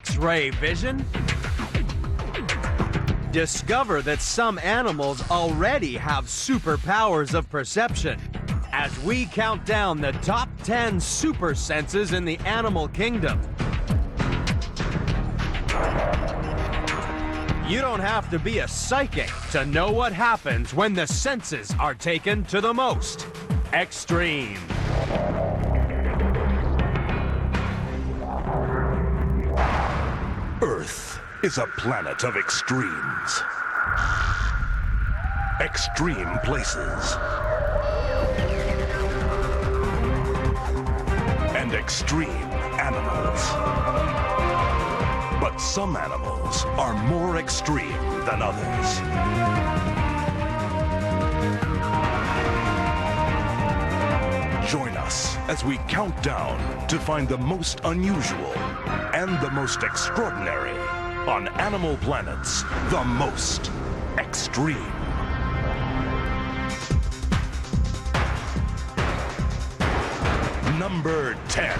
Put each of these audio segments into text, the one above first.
X-ray vision? Discover that some animals already have superpowers of perception as we count down the top 10 super senses in the animal kingdom. You don't have to be a psychic to know what happens when the senses are taken to the most extreme. Earth is a planet of extremes. Extreme places. And extreme animals. But some animals are more extreme than others. Join us as we count down to find the most unusual and the most extraordinary on Animal Planet's The Most Extreme. Number 10.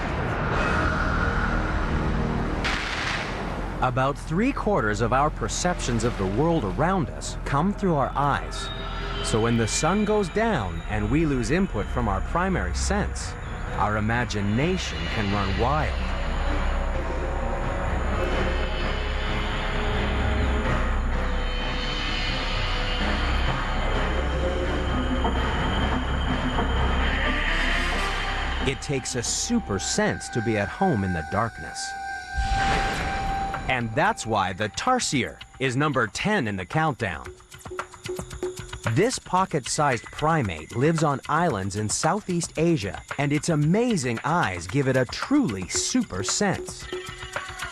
About 3/4 of our perceptions of the world around us come through our eyes. So when the sun goes down and we lose input from our primary sense, our imagination can run wild. It takes a super sense to be at home in the darkness. And that's why the tarsier is number 10 in the countdown. This pocket-sized primate lives on islands in Southeast Asia, and its amazing eyes give it a truly super sense.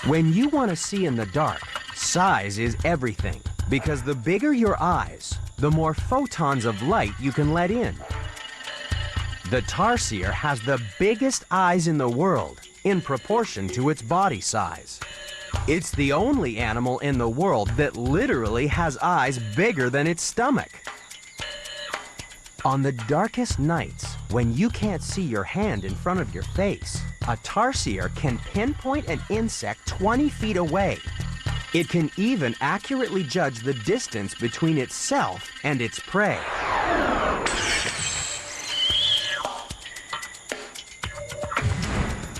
When you want to see in the dark, size is everything, because the bigger your eyes, the more photons of light you can let in. The tarsier has the biggest eyes in the world in proportion to its body size. It's the only animal in the world that literally has eyes bigger than its stomach. On the darkest nights, when you can't see your hand in front of your face, a tarsier can pinpoint an insect 20 feet away. It can even accurately judge the distance between itself and its prey.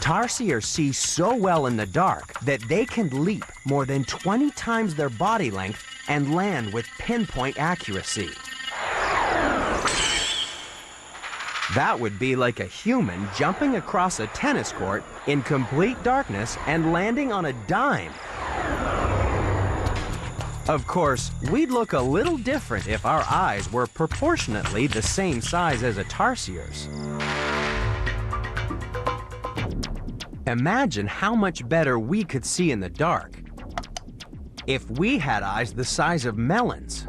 Tarsiers see so well in the dark that they can leap more than 20 times their body length and land with pinpoint accuracy. That would be like a human jumping across a tennis court in complete darkness and landing on a dime. Of course, we'd look a little different if our eyes were proportionately the same size as a tarsier's. Imagine how much better we could see in the dark if we had eyes the size of melons.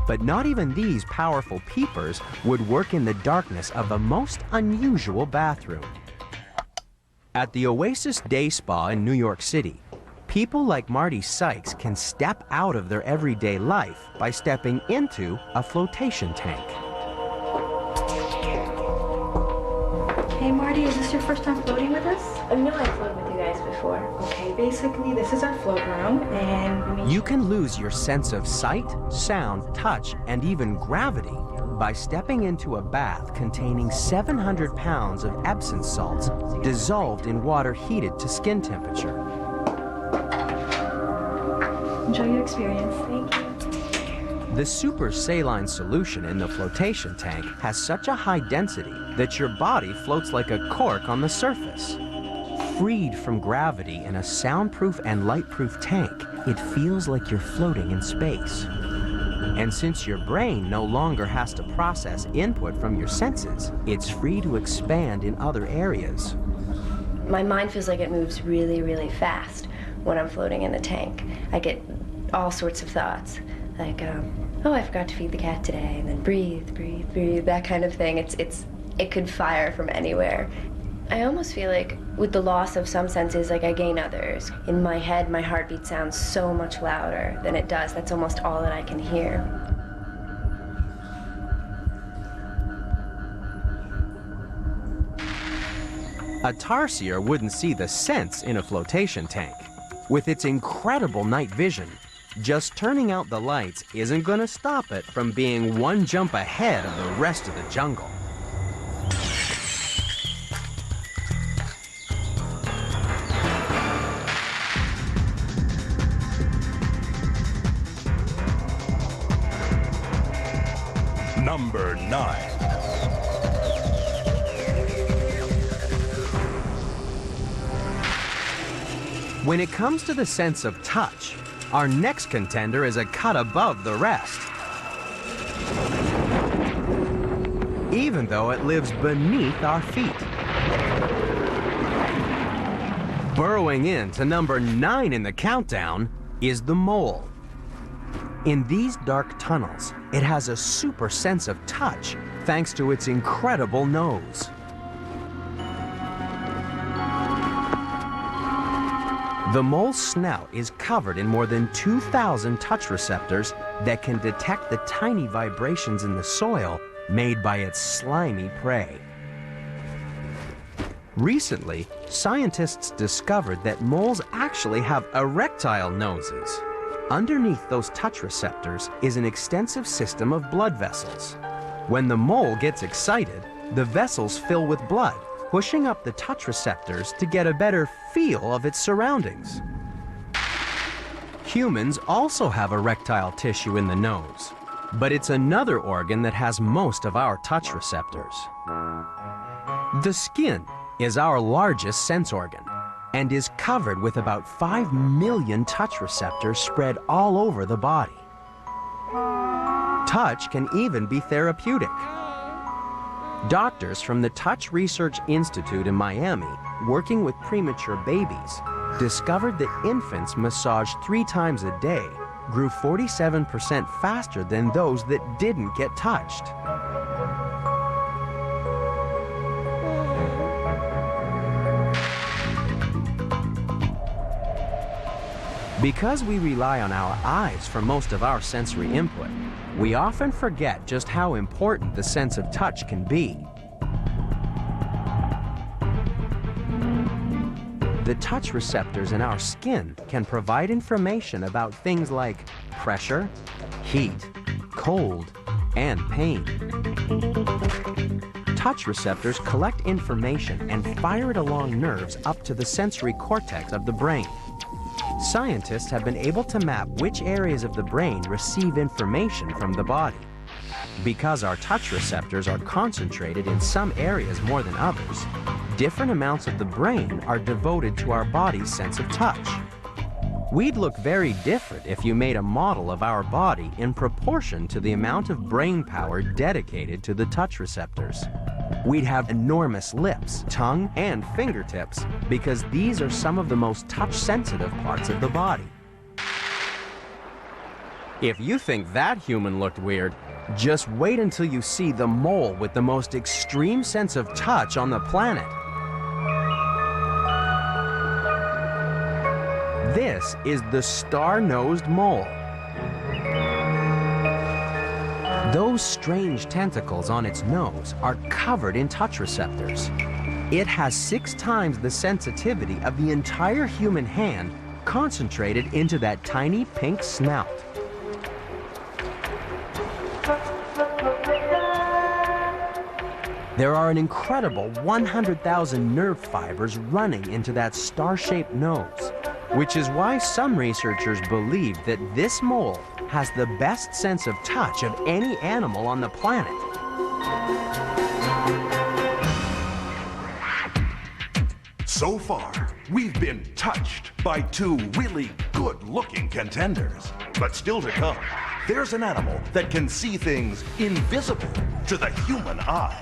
But not even these powerful peepers would work in the darkness of the most unusual bathroom. At the Oasis Day Spa in New York City, people like Marty Sykes can step out of their everyday life by stepping into a flotation tank. Hey Marty, is this your first time floating with us? No, I've floated with you guys before. Okay, basically this is our float room, and You can lose your sense of sight, sound, touch, and even gravity by stepping into a bath containing 700 pounds of Epsom salts dissolved in water heated to skin temperature. enjoy your experience. Thank you. The super saline solution in the flotation tank has such a high density that your body floats like a cork on the surface. Freed from gravity in a soundproof and lightproof tank, it feels like you're floating in space. And since your brain no longer has to process input from your senses, it's free to expand in other areas. My mind feels like it moves really, really fast when I'm floating in the tank. I get all sorts of thoughts, like, oh, I forgot to feed the cat today, and then breathe, breathe, breathe, that kind of thing. It could fire from anywhere. I almost feel like with the loss of some senses, like I gain others. In my head, my heartbeat sounds so much louder than it does. That's almost all that I can hear. A tarsier wouldn't see the sense in a flotation tank. With its incredible night vision, just turning out the lights isn't gonna stop it from being one jump ahead of the rest of the jungle. Number 9. When it comes to the sense of touch, our next contender is a cut above the rest. Even though it lives beneath our feet. Burrowing in to number 9 in the countdown is the mole. In these dark tunnels, it has a super sense of touch thanks to its incredible nose. The mole's snout is covered in more than 2,000 touch receptors that can detect the tiny vibrations in the soil made by its slimy prey. Recently, scientists discovered that moles actually have erectile noses. Underneath those touch receptors is an extensive system of blood vessels. When the mole gets excited, the vessels fill with blood, pushing up the touch receptors to get a better feel of its surroundings. Humans also have erectile tissue in the nose, but it's another organ that has most of our touch receptors. The skin is our largest sense organ and is covered with about 5 million touch receptors spread all over the body. Touch can even be therapeutic. Doctors from the Touch Research Institute in Miami, working with premature babies, discovered that infants massaged 3 times a day grew 47% faster than those that didn't get touched. Because we rely on our eyes for most of our sensory input, we often forget just how important the sense of touch can be. The touch receptors in our skin can provide information about things like pressure, heat, cold, and pain. Touch receptors collect information and fire it along nerves up to the sensory cortex of the brain. Scientists have been able to map which areas of the brain receive information from the body. Because our touch receptors are concentrated in some areas more than others, different amounts of the brain are devoted to our body's sense of touch. We'd look very different if you made a model of our body in proportion to the amount of brain power dedicated to the touch receptors. We'd have enormous lips, tongue, and fingertips because these are some of the most touch-sensitive parts of the body. If you think that human looked weird, just wait until you see the mole with the most extreme sense of touch on the planet. This is the star-nosed mole. Those strange tentacles on its nose are covered in touch receptors. It has 6 times the sensitivity of the entire human hand concentrated into that tiny pink snout. There are an incredible 100,000 nerve fibers running into that star-shaped nose, which is why some researchers believe that this mole has the best sense of touch of any animal on the planet. So far, we've been touched by 2 really good-looking contenders. But still to come, there's an animal that can see things invisible to the human eye.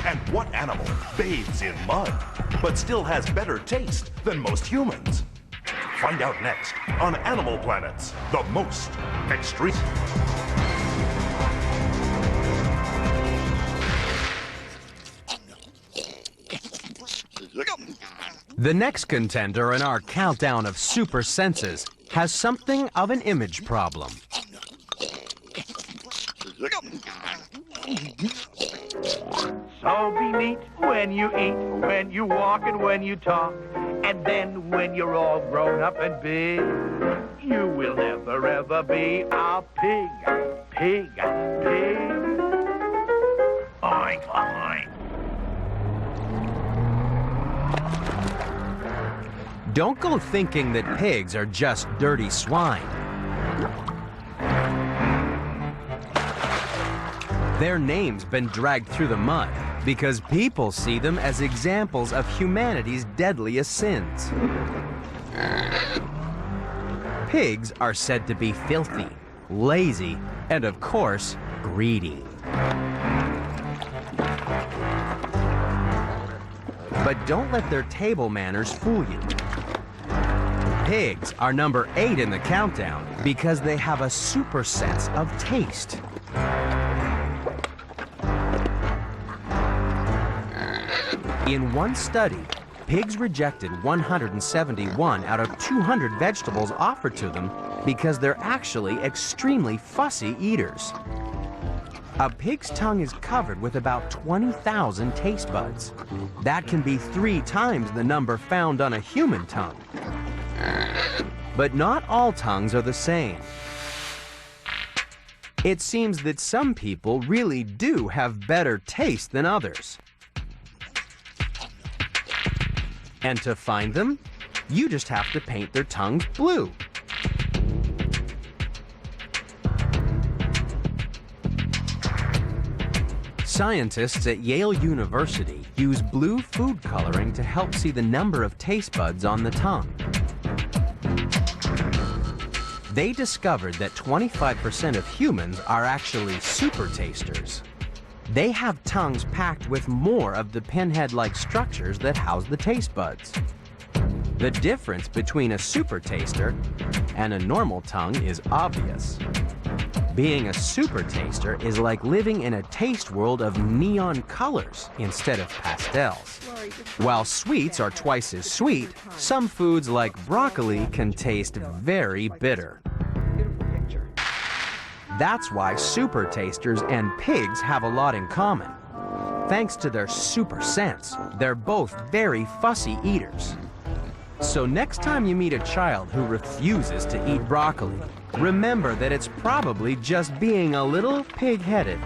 And what animal bathes in mud, but still has better taste than most humans? Find out next on Animal Planet's The Most Extreme. The next contender in our countdown of super senses has something of an image problem. So be neat when you eat, when you walk, and when you talk. And then when you're all grown up and big, you will never ever be a pig. Pig, pig. Oink, oink. Don't go thinking that pigs are just dirty swine. Their name's been dragged through the mud because people see them as examples of humanity's deadliest sins. Pigs are said to be filthy, lazy, and of course, greedy. But don't let their table manners fool you. Pigs are number 8 in the countdown because they have a super sense of taste. In one study, pigs rejected 171 out of 200 vegetables offered to them because they're actually extremely fussy eaters. A pig's tongue is covered with about 20,000 taste buds. That can be 3 times the number found on a human tongue. But not all tongues are the same. It seems that some people really do have better taste than others. And to find them, you just have to paint their tongues blue. Scientists at Yale University use blue food coloring to help see the number of taste buds on the tongue. They discovered that 25% of humans are actually super tasters. They have tongues packed with more of the pinhead-like structures that house the taste buds. The difference between a super taster and a normal tongue is obvious. Being a super taster is like living in a taste world of neon colors instead of pastels. While sweets are twice as sweet, some foods like broccoli can taste very bitter. That's why super tasters and pigs have a lot in common. Thanks to their super sense, they're both very fussy eaters. So next time you meet a child who refuses to eat broccoli, remember that it's probably just being a little pig-headed.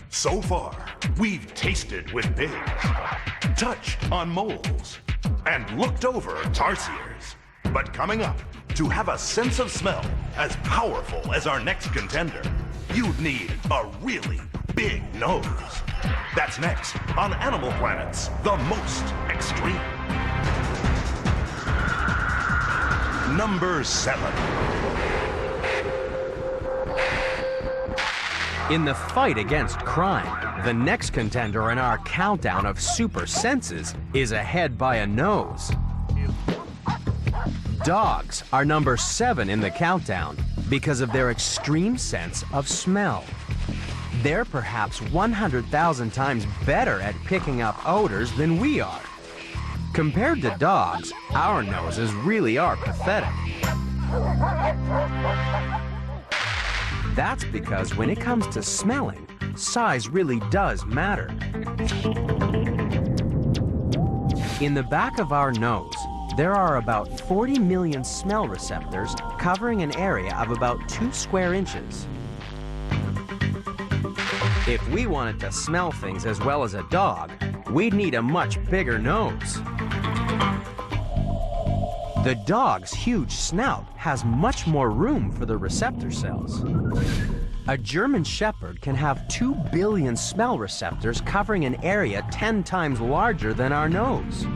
So far, we've tasted with pigs, touched on moles, and looked over tarsiers. But coming up, to have a sense of smell as powerful as our next contender, you'd need a really big nose. That's next on Animal Planet's The Most Extreme. Number 7. In the fight against crime, the next contender in our countdown of super senses is ahead by a nose. Dogs are number 7 in the countdown because of their extreme sense of smell. They're perhaps 100,000 times better at picking up odors than we are. Compared to dogs, our noses really are pathetic. That's because when it comes to smelling, size really does matter. In the back of our nose, there are about 40 million smell receptors covering an area of about 2 square inches. If we wanted to smell things as well as a dog, we'd need a much bigger nose. The dog's huge snout has much more room for the receptor cells. A German Shepherd can have 2 billion smell receptors covering an area 10 times larger than our nose.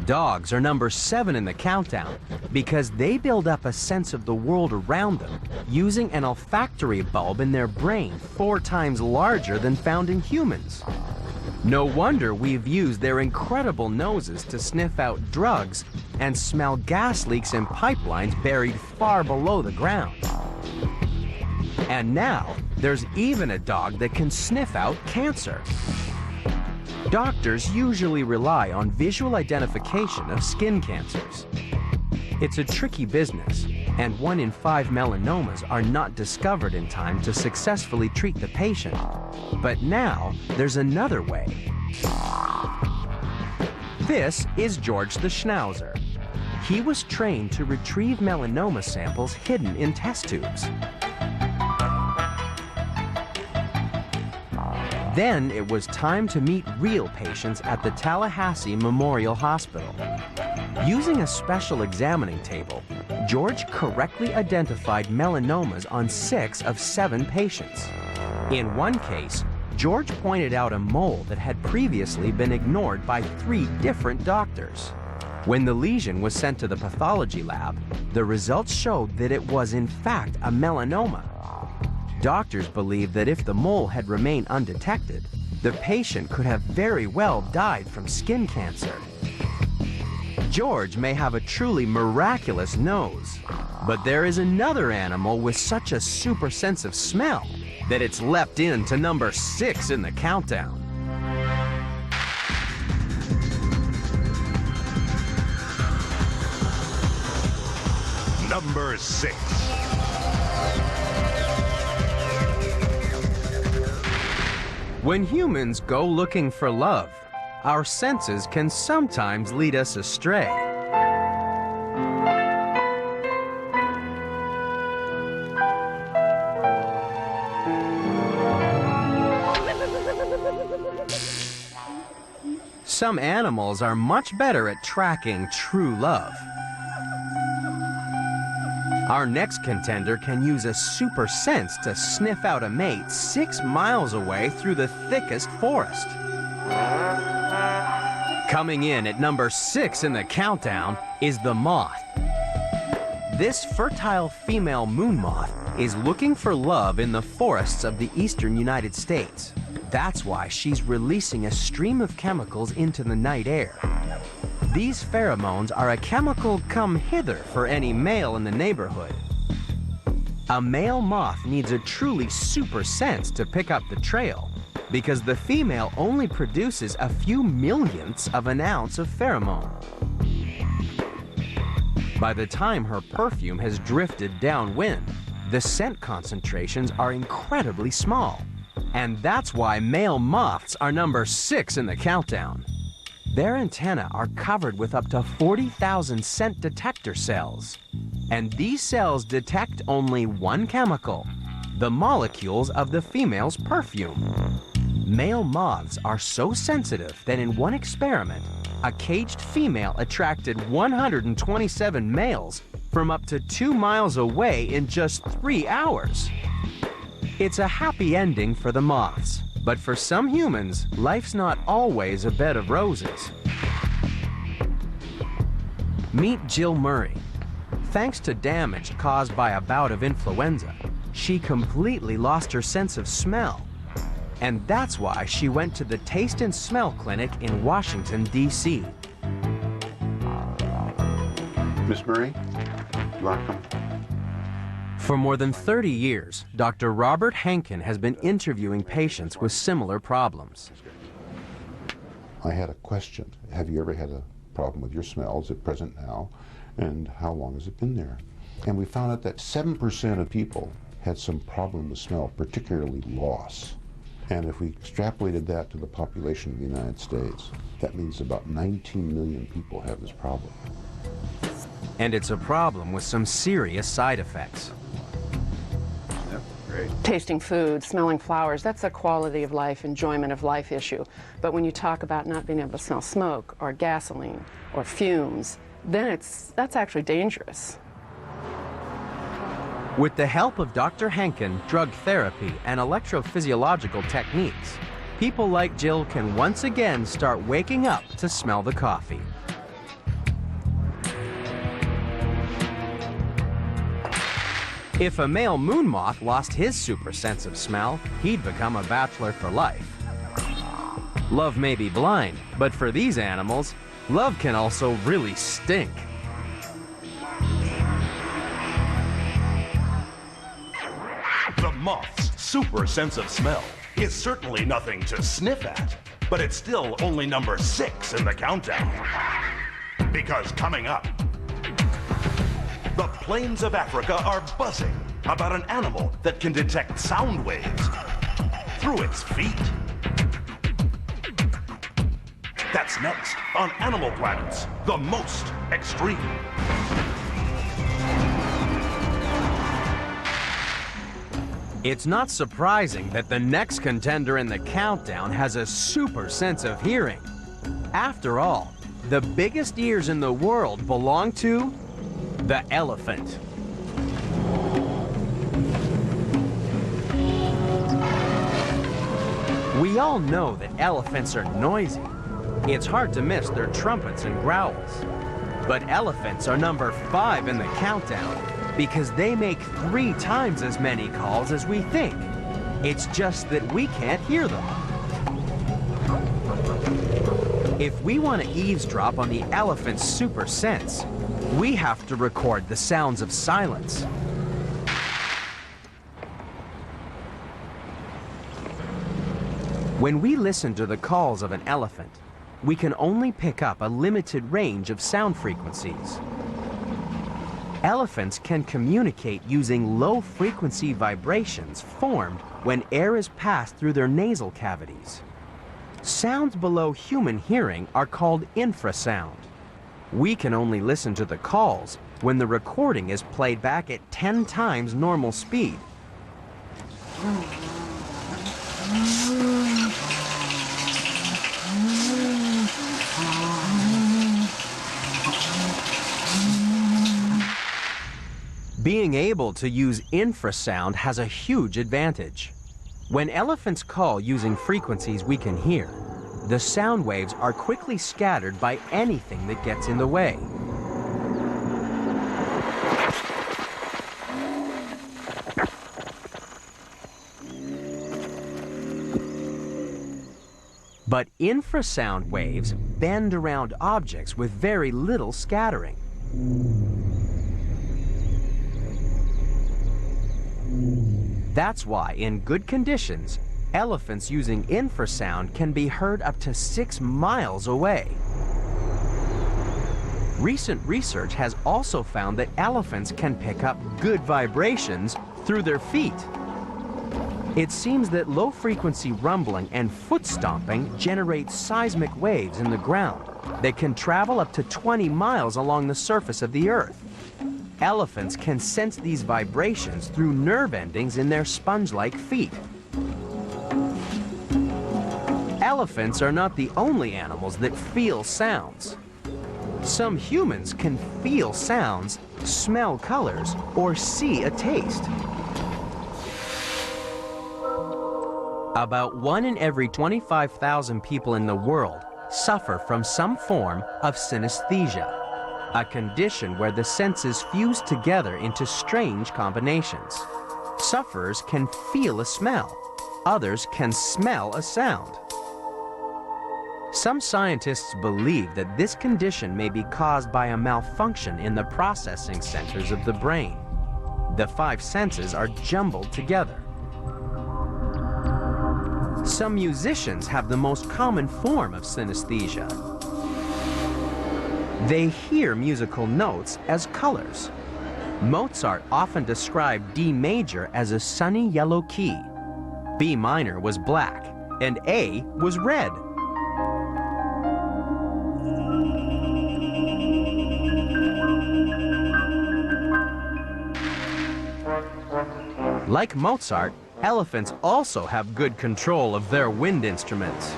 Dogs are number 7 in the countdown because they build up a sense of the world around them using an olfactory bulb in their brain 4 times larger than found in humans. No wonder we've used their incredible noses to sniff out drugs and smell gas leaks in pipelines buried far below the ground. And now, there's even a dog that can sniff out cancer. Doctors usually rely on visual identification of skin cancers. It's a tricky business, and 1 in 5 melanomas are not discovered in time to successfully treat the patient. But now, there's another way. This is George the Schnauzer. He was trained to retrieve melanoma samples hidden in test tubes. Then it was time to meet real patients at the Tallahassee Memorial Hospital. Using a special examining table, George correctly identified melanomas on 6 of 7 patients. In one case, George pointed out a mole that had previously been ignored by 3 different doctors. When the lesion was sent to the pathology lab, the results showed that it was in fact a melanoma. Doctors believed that if the mole had remained undetected, the patient could have very well died from skin cancer. George may have a truly miraculous nose, but there is another animal with such a super sense of smell that it's leapt into number 6 in the countdown. Number 6. When humans go looking for love, our senses can sometimes lead us astray. Some animals are much better at tracking true love. Our next contender can use a super sense to sniff out a mate 6 miles away through the thickest forest. Coming in at number 6 in the countdown is the moth. This fertile female moon moth is looking for love in the forests of the eastern United States. That's why she's releasing a stream of chemicals into the night air. These pheromones are a chemical come hither for any male in the neighborhood. A male moth needs a truly super sense to pick up the trail, because the female only produces a few millionths of an ounce of pheromone. By the time her perfume has drifted downwind, the scent concentrations are incredibly small. And that's why male moths are number 6 in the countdown. Their antennae are covered with up to 40,000 scent detector cells. And these cells detect only one chemical, the molecules of the female's perfume. Male moths are so sensitive that in one experiment, a caged female attracted 127 males from up to 2 miles away in just 3 hours. It's a happy ending for the moths, but for some humans, life's not always a bed of roses. Meet Jill Murray. Thanks to damage caused by a bout of influenza, she completely lost her sense of smell. And that's why she went to the Taste and Smell Clinic in Washington, D.C. Miss Murray, welcome. For more than 30 years, Dr. Robert Henkin has been interviewing patients with similar problems. I had a question. Have you ever had a problem with your smell? Is it present now? And how long has it been there? And we found out that 7% of people had some problem with smell, particularly loss. And if we extrapolated that to the population of the United States, that means about 19 million people have this problem. And it's a problem with some serious side effects. Tasting food, smelling flowers, that's a quality of life, enjoyment of life issue. But when you talk about not being able to smell smoke or gasoline or fumes, then that's actually dangerous. With the help of Dr. Henkin, drug therapy, and electrophysiological techniques, people like Jill can once again start waking up to smell the coffee. If a male moon moth lost his super sense of smell, he'd become a bachelor for life. Love may be blind, but for these animals, love can also really stink. The moth's super sense of smell is certainly nothing to sniff at, but it's still only number 6 in the countdown. Because coming up, the plains of Africa are buzzing about an animal that can detect sound waves through its feet. That's next on Animal Planet's The Most Extreme. It's not surprising that the next contender in the countdown has a super sense of hearing. After all, the biggest ears in the world belong to the elephant. We all know that elephants are noisy. It's hard to miss their trumpets and growls. But elephants are number 5 in the countdown because they make 3 times as many calls as we think. It's just that we can't hear them. If we want to eavesdrop on the elephant's super sense, we have to record the sounds of silence. When we listen to the calls of an elephant, we can only pick up a limited range of sound frequencies. Elephants can communicate using low-frequency vibrations formed when air is passed through their nasal cavities. Sounds below human hearing are called infrasound. We can only listen to the calls when the recording is played back at 10 times normal speed. Being able to use infrasound has a huge advantage. When elephants call using frequencies we can hear, the sound waves are quickly scattered by anything that gets in the way. But infrasound waves bend around objects with very little scattering. That's why, in good conditions, elephants using infrasound can be heard up to 6 miles away. Recent research has also found that elephants can pick up good vibrations through their feet. It seems that low-frequency rumbling and foot stomping generate seismic waves in the ground that can travel up to 20 miles along the surface of the Earth. Elephants can sense these vibrations through nerve endings in their sponge-like feet. Elephants are not the only animals that feel sounds. Some humans can feel sounds, smell colors, or see a taste. About 1 in every 25,000 people in the world suffer from some form of synesthesia, a condition where the senses fuse together into strange combinations. Sufferers can feel a smell. Others can smell a sound. Some scientists believe that this condition may be caused by a malfunction in the processing centers of the brain. The 5 senses are jumbled together. Some musicians have the most common form of synesthesia. They hear musical notes as colors. Mozart often described D major as a sunny yellow key. B minor was black, and A was red. Like Mozart, elephants also have good control of their wind instruments.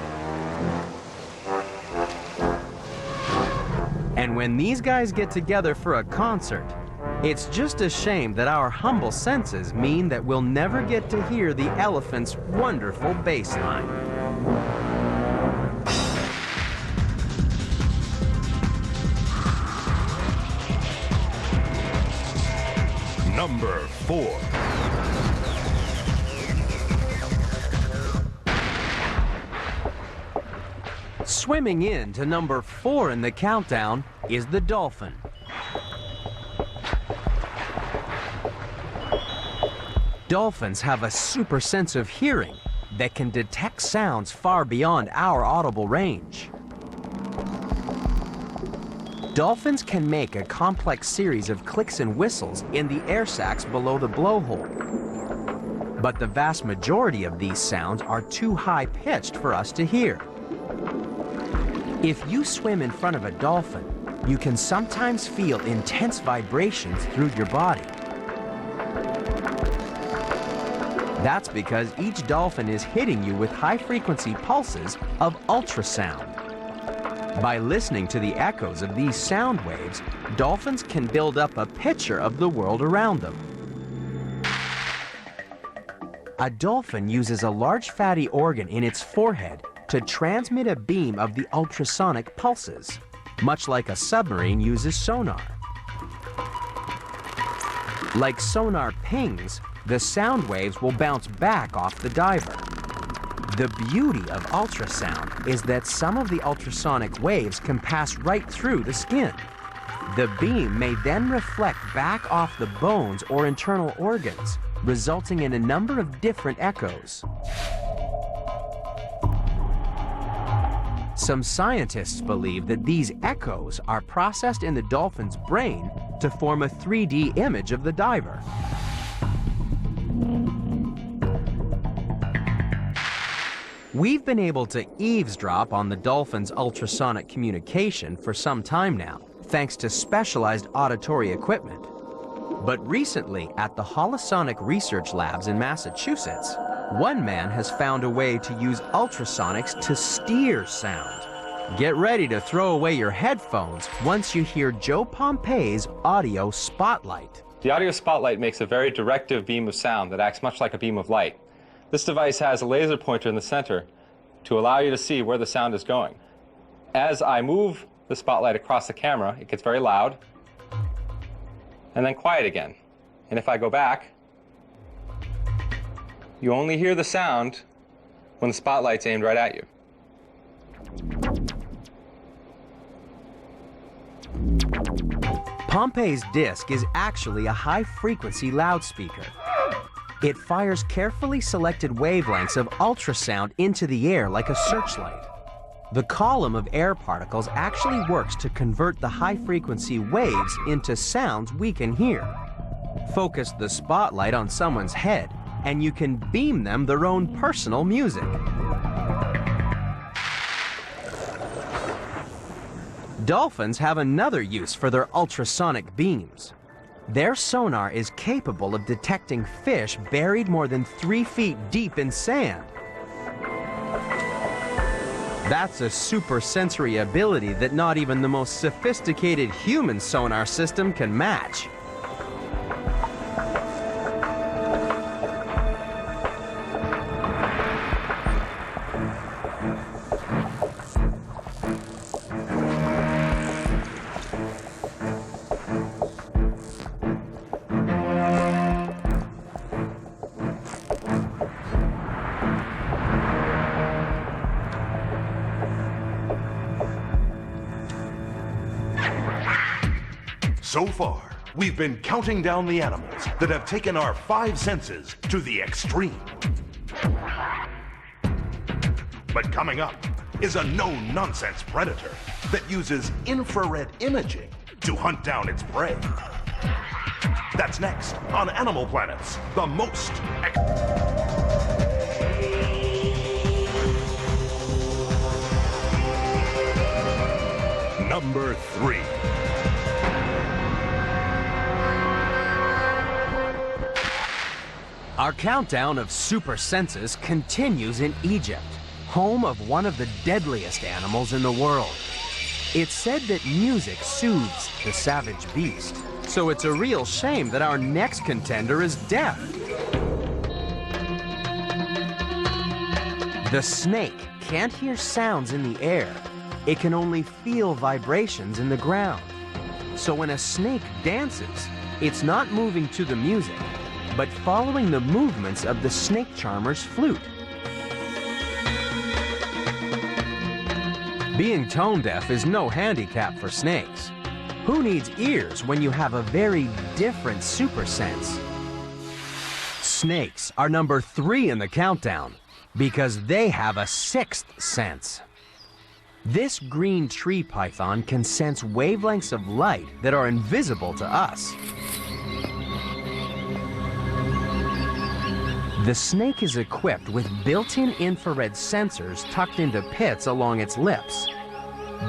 And when these guys get together for a concert, it's just a shame that our humble senses mean that we'll never get to hear the elephant's wonderful bass line. Number 4. Swimming in to number 4 in the countdown is the dolphin. Dolphins have a super sense of hearing that can detect sounds far beyond our audible range. Dolphins can make a complex series of clicks and whistles in the air sacs below the blowhole. But the vast majority of these sounds are too high-pitched for us to hear. If you swim in front of a dolphin, you can sometimes feel intense vibrations through your body. That's because each dolphin is hitting you with high-frequency pulses of ultrasound. By listening to the echoes of these sound waves, dolphins can build up a picture of the world around them. A dolphin uses a large fatty organ in its forehead to transmit a beam of the ultrasonic pulses, much like a submarine uses sonar. Like sonar pings, the sound waves will bounce back off the diver. The beauty of ultrasound is that some of the ultrasonic waves can pass right through the skin. The beam may then reflect back off the bones or internal organs, resulting in a number of different echoes. Some scientists believe that these echoes are processed in the dolphin's brain to form a 3D image of the diver. We've been able to eavesdrop on the dolphin's ultrasonic communication for some time now, thanks to specialized auditory equipment. But recently, at the Holosonic Research Labs in Massachusetts, one man has found a way to use ultrasonics to steer sound. Get ready to throw away your headphones once you hear Joe Pompei's audio spotlight. The audio spotlight makes a very directive beam of sound that acts much like a beam of light. This device has a laser pointer in the center to allow you to see where the sound is going. As I move the spotlight across the camera, it gets very loud and then quiet again. And if I go back, you only hear the sound when the spotlight's aimed right at you. Pompei's disc is actually a high-frequency loudspeaker. It fires carefully selected wavelengths of ultrasound into the air like a searchlight. The column of air particles actually works to convert the high-frequency waves into sounds we can hear. Focus the spotlight on someone's head, and you can beam them their own personal music. Dolphins have another use for their ultrasonic beams. Their sonar is capable of detecting fish buried more than 3 feet deep in sand. That's a supersensory ability that not even the most sophisticated human sonar system can match. So far, we've been counting down the animals that have taken our 5 senses to the extreme. But coming up is a no-nonsense predator that uses infrared imaging to hunt down its prey. That's next on Animal Planet's The Most. Number 3. Our countdown of super senses continues in Egypt, home of one of the deadliest animals in the world. It's said that music soothes the savage beast, so it's a real shame that our next contender is deaf. The snake can't hear sounds in the air. It can only feel vibrations in the ground. So when a snake dances, it's not moving to the music, but following the movements of the snake charmer's flute. Being tone deaf is no handicap for snakes. Who needs ears when you have a very different super sense? Snakes are number 3 in the countdown because they have a 6th sense. This green tree python can sense wavelengths of light that are invisible to us. The snake is equipped with built-in infrared sensors tucked into pits along its lips.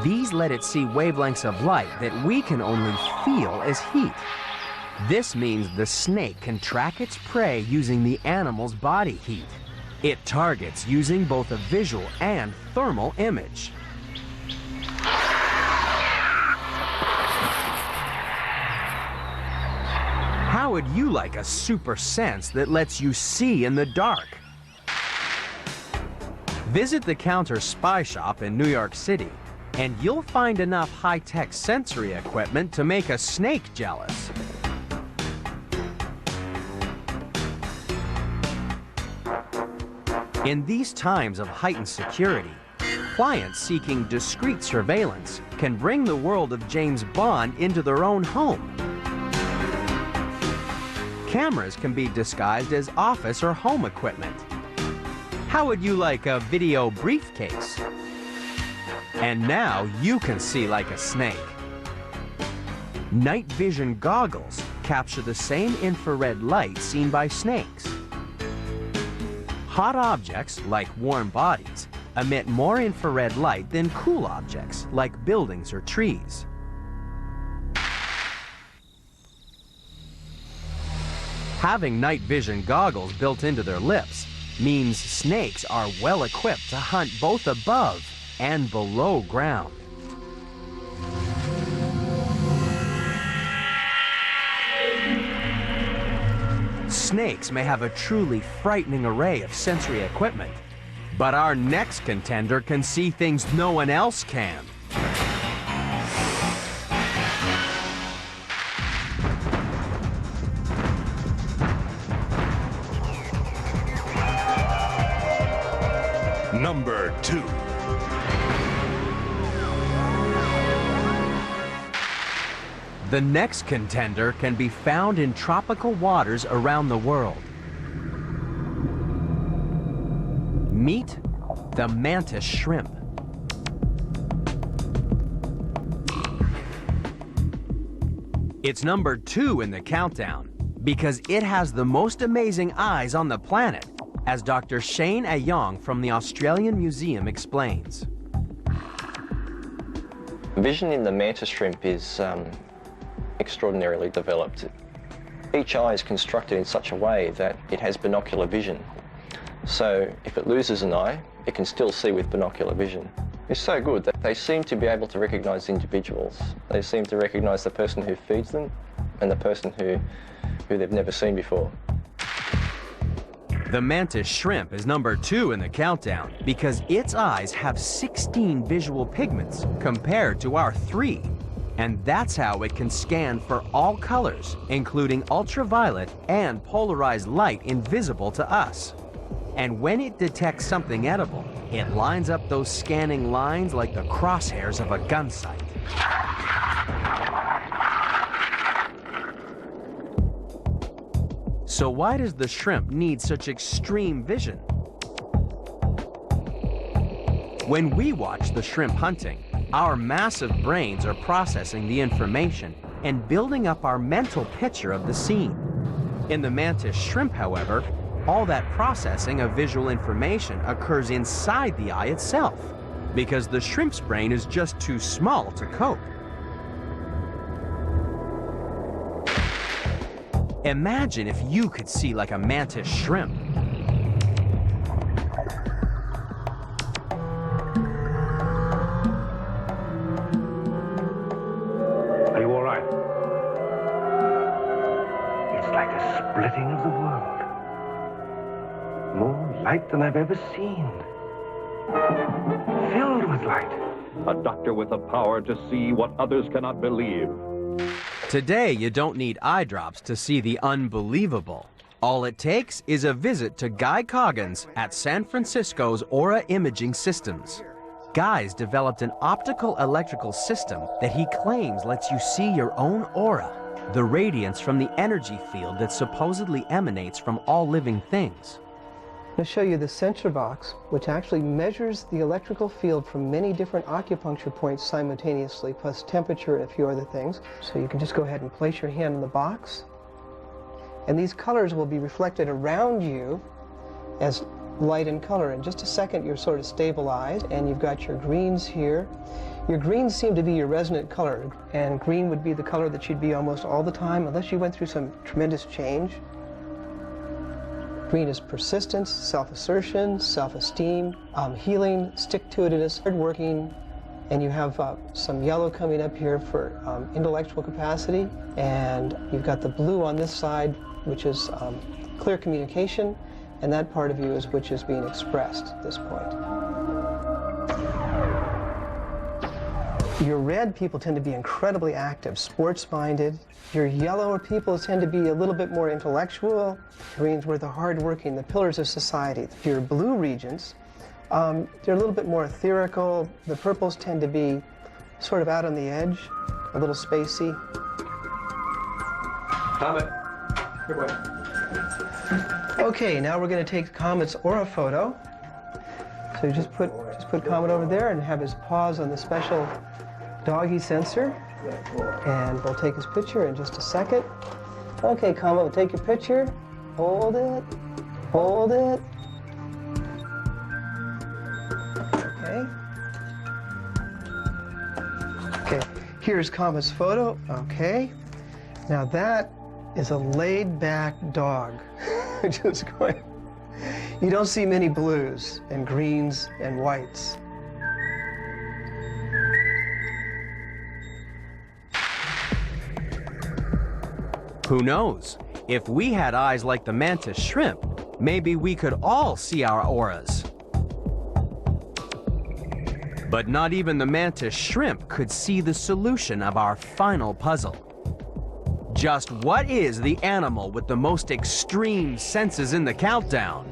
These let it see wavelengths of light that we can only feel as heat. This means the snake can track its prey using the animal's body heat. It targets using both a visual and thermal image. How would you like a super sense that lets you see in the dark? Visit the Counter Spy Shop in New York City, and you'll find enough high-tech sensory equipment to make a snake jealous. In these times of heightened security, clients seeking discreet surveillance can bring the world of James Bond into their own home. Cameras can be disguised as office or home equipment. How would you like a video briefcase? And now you can see like a snake. Night vision goggles capture the same infrared light seen by snakes. Hot objects, like warm bodies, emit more infrared light than cool objects, like buildings or trees. Having night vision goggles built into their lips means snakes are well equipped to hunt both above and below ground. Snakes may have a truly frightening array of sensory equipment, but our next contender can see things no one else can. Number 2. The next contender can be found in tropical waters around the world. Meet the mantis shrimp. It's number 2 in the countdown because it has the most amazing eyes on the planet, as Dr. Shane Ayong from the Australian Museum explains. Vision in the mantis shrimp is extraordinarily developed. Each eye is constructed in such a way that it has binocular vision. So if it loses an eye, it can still see with binocular vision. It's so good that they seem to be able to recognize individuals. They seem to recognize the person who feeds them and the person who they've never seen before. The mantis shrimp is number 2 in the countdown because its eyes have 16 visual pigments compared to our 3. And that's how it can scan for all colors, including ultraviolet and polarized light invisible to us. And when it detects something edible, it lines up those scanning lines like the crosshairs of a gun sight. So why does the shrimp need such extreme vision? When we watch the shrimp hunting, our massive brains are processing the information and building up our mental picture of the scene. In the mantis shrimp, however, all that processing of visual information occurs inside the eye itself, because the shrimp's brain is just too small to cope. Imagine if you could see like a mantis shrimp. Are you all right? It's like a splitting of the world. More light than I've ever seen. Filled with light. A doctor with the power to see what others cannot believe. Today, you don't need eye drops to see the unbelievable. All it takes is a visit to Guy Coggins at San Francisco's Aura Imaging Systems. Guy's developed an optical electrical system that he claims lets you see your own aura, the radiance from the energy field that supposedly emanates from all living things. I'm going to show you the sensor box, which actually measures the electrical field from many different acupuncture points simultaneously, plus temperature and a few other things. So you can just go ahead and place your hand in the box, and these colors will be reflected around you as light and color. In just a second, you're sort of stabilized, and you've got your greens here. Your greens seem to be your resonant color, and green would be the color that you'd be almost all the time, unless you went through some tremendous change. Green is persistence, self-assertion, self-esteem, healing, stick-to-itiveness, hard-working, and you have some yellow coming up here for intellectual capacity, and you've got the blue on this side, which is clear communication, and that part of you is which is being expressed at this point. Your red people tend to be incredibly active, sports-minded. Your yellower people tend to be a little bit more intellectual. Greens were the hard-working, the pillars of society. Your blue regions, they're a little bit more etherical. The purples tend to be sort of out on the edge, a little spacey. Comet, here, boy. Okay, now we're going to take Comet's aura photo. So you just put Comet over there and have his paws on the special doggy sensor, and we'll take his picture in just a second. Okay, Comet, we'll take your picture. Hold it. Hold it. Okay. Okay, here's Comet's photo. Okay. Now that is a laid-back dog. Just going. You don't see many blues and greens and whites. Who knows? If we had eyes like the mantis shrimp, maybe we could all see our auras. But not even the mantis shrimp could see the solution of our final puzzle. Just what is the animal with the most extreme senses in the countdown?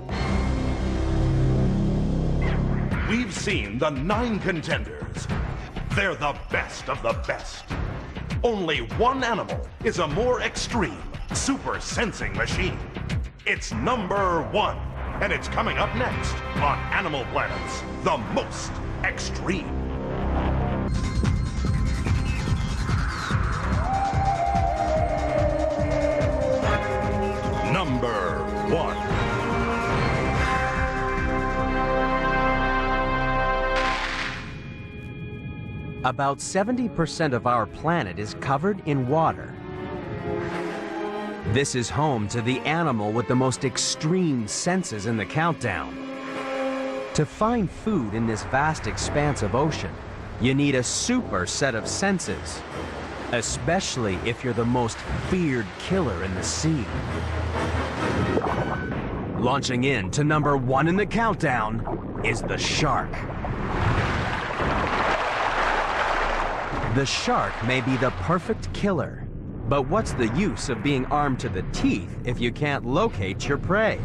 We've seen the 9 contenders. They're the best of the best. Only one animal is a more extreme, super sensing machine. It's number 1, and it's coming up next on Animal Planet's The Most Extreme. Number 1. About 70% of our planet is covered in water. This is home to the animal with the most extreme senses in the countdown. To find food in this vast expanse of ocean, you need a super set of senses, especially if you're the most feared killer in the sea. Launching in to number 1 in the countdown is the shark. The shark may be the perfect killer, but what's the use of being armed to the teeth if you can't locate your prey?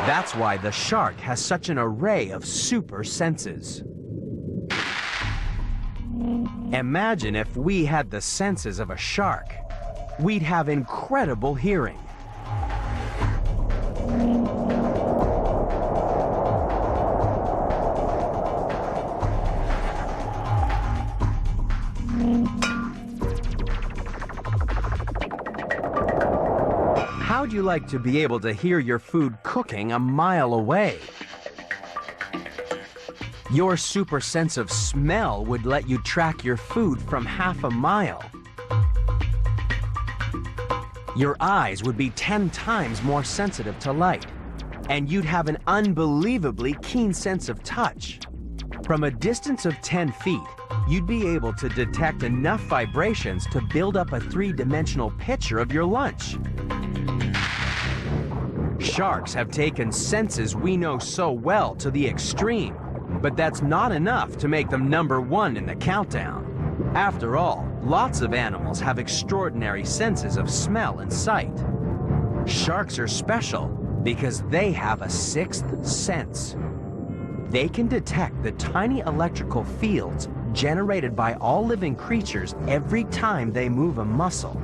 That's why the shark has such an array of super senses. Imagine if we had the senses of a shark. We'd have incredible hearing. How'd you like to be able to hear your food cooking a mile away? Your super sense of smell would let you track your food from half a mile. Your eyes would be 10 times more sensitive to light, and you'd have an unbelievably keen sense of touch. From a distance of 10 feet, you'd be able to detect enough vibrations to build up a 3-dimensional picture of your lunch. Sharks have taken senses we know so well to the extreme, but that's not enough to make them number 1 in the countdown. After all, lots of animals have extraordinary senses of smell and sight. Sharks are special because they have a 6th sense. They can detect the tiny electrical fields generated by all living creatures every time they move a muscle.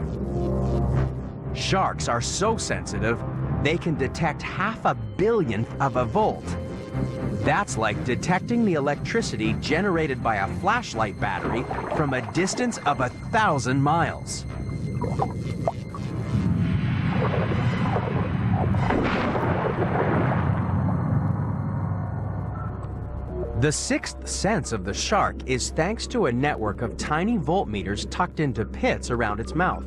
Sharks are so sensitive, they can detect 1/2 billionth of a volt. That's like detecting the electricity generated by a flashlight battery from a distance of 1,000 miles. The sixth sense of the shark is thanks to a network of tiny voltmeters tucked into pits around its mouth.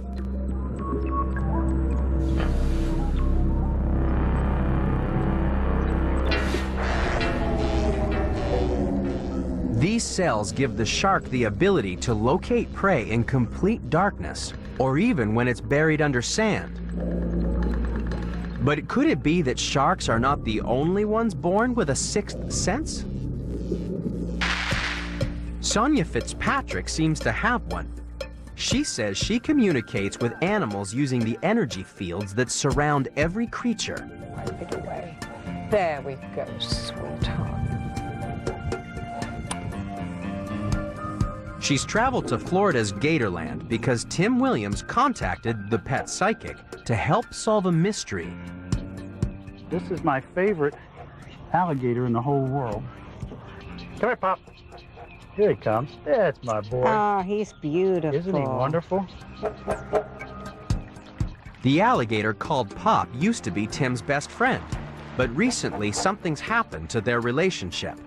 These cells give the shark the ability to locate prey in complete darkness, or even when it's buried under sand. But could it be that sharks are not the only ones born with a sixth sense? Sonia Fitzpatrick seems to have one. She says she communicates with animals using the energy fields that surround every creature. Wipe it away. There we go, sweetheart. She's traveled to Florida's Gatorland because Tim Williams contacted the pet psychic to help solve a mystery. This is my favorite alligator in the whole world. Come here, Pop. Here he comes. That's my boy. Oh, he's beautiful. Isn't he wonderful? The alligator called Pop used to be Tim's best friend, but recently something's happened to their relationship.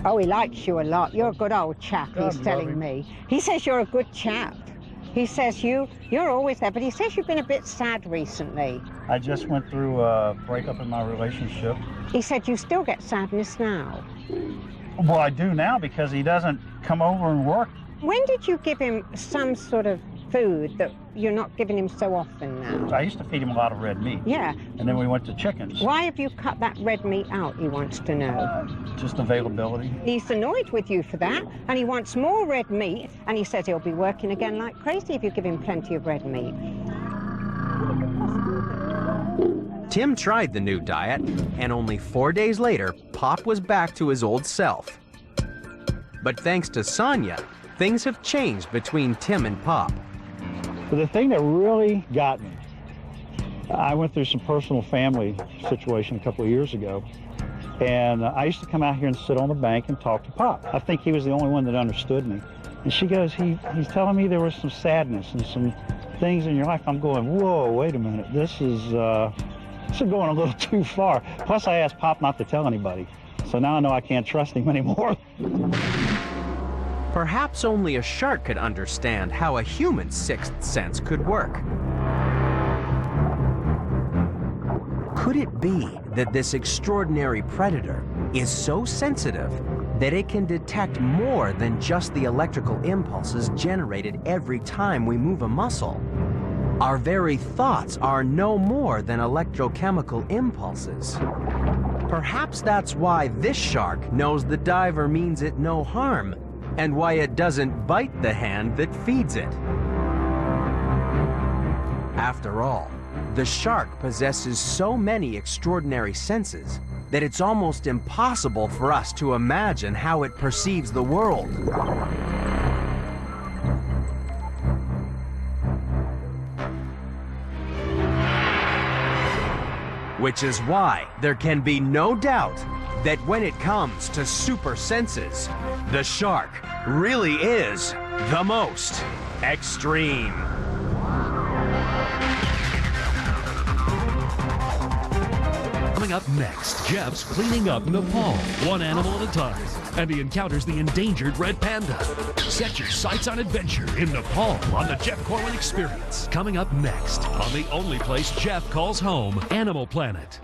Oh, he likes you a lot. You're a good old chap, he's telling me. He says you're a good chap. He says you're always there, but he says you've been a bit sad recently. I just went through a breakup in my relationship. He said you still get sadness now. Well, I do now because he doesn't come over and work. When did you give him some sort of food that you're not giving him so often now? I used to feed him a lot of red meat. Yeah. And then we went to chickens. Why have you cut that red meat out, he wants to know? Just availability. He's annoyed with you for that, and he wants more red meat, and he says he'll be working again like crazy if you give him plenty of red meat. Tim tried the new diet, and only 4 days later, Pop was back to his old self. But thanks to Sonia, things have changed between Tim and Pop. But the thing that really got me, I went through some personal family situation a couple of years ago, and I used to come out here and sit on the bank and talk to Pop. I think he was the only one that understood me. And she goes, he's telling me there was some sadness and some things in your life. I'm going, whoa, wait a minute, this is going a little too far. Plus, I asked Pop not to tell anybody, so now I know I can't trust him anymore. Perhaps only a shark could understand how a human's sixth sense could work. Could it be that this extraordinary predator is so sensitive that it can detect more than just the electrical impulses generated every time we move a muscle? Our very thoughts are no more than electrochemical impulses. Perhaps that's why this shark knows the diver means it no harm, and why it doesn't bite the hand that feeds it. After all, the shark possesses so many extraordinary senses that it's almost impossible for us to imagine how it perceives the world. Which is why there can be no doubt that when it comes to super senses, the shark really is the most extreme. Coming up next, Jeff's cleaning up Nepal, one animal at a time, and he encounters the endangered red panda. Set your sights on adventure in Nepal on the Jeff Corwin Experience. Coming up next on the only place Jeff calls home, Animal Planet.